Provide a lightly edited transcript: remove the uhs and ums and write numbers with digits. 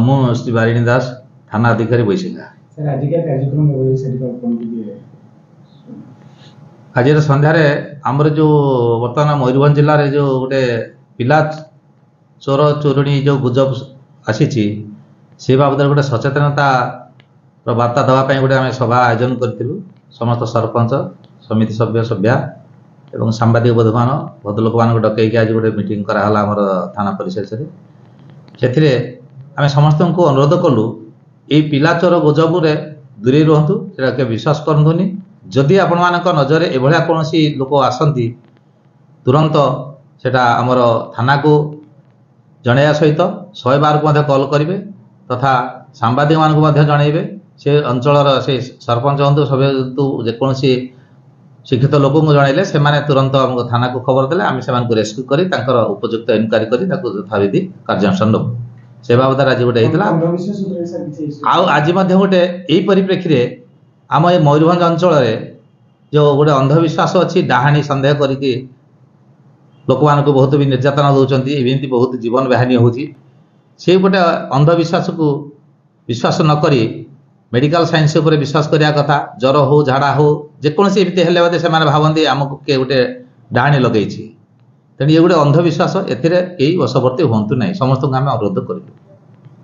ମୁଁ ଶ୍ରୀ ବାରିଣୀ ଦାସ थाना अधिकारी बैसिका आज सन्धार आमर जो बर्तमान मयूरभंज जिले जो गोटे पिला चोर चोरणी जो गुजब आसी से बाबद गोटे सचेतनता वार्ता देवाई गोटे आम सभा आयोजन करूँ समस्त सरपंच समिति सभ्य सभ्या एवं सांबादिक बंधुमान भद्रलोक मान डकईक आज गोटे मीटिंग कराला आमर थाना परिशेष से आम समस्त को अनुरोध कलु ये पिला चोर गुजब दूरे रुहतु से विश्वास करूनी जदि आपण मान नजर एभलिया कौन लोक आसती तुरंत सेटा आमर थाना को जनया सहित 112 को कॉल करेंगे तथा सांबादिक मान जनइबे से अंचल से सरपंच हूँ सब जेकोसी शिक्षित लोक जनइले से तुरंत आमको थाना को खबर देले आम से रेस्क्यू कर उपयुक्त इनक्वारी कर यथाविधि कार्यानुष्ठान नबू से बाबद आज गोटे होता आज गोटे यही परिप्रेक्षी आम ये मयूरभंज अंचल जो गोटे अंधविश्वास अच्छी डाहाणी सन्देह करके लोक मान बहुत भी निर्यातना दौरान एमती बहुत जीवन बेहानी होती से गोटे अंधविश्वास को विश्वास नक मेडिकल साइंस उपर विश्वास करने कथा ज्वर हो झाड़ा हो जेकोसी एमती हेले से भावती आमको किए गोटे डाहाणी लगे तेणु ये गोटे अंधविश्वास एथिरे कई वशवर्ती हूँ ना समस्त को आम अनुरोध करूँ।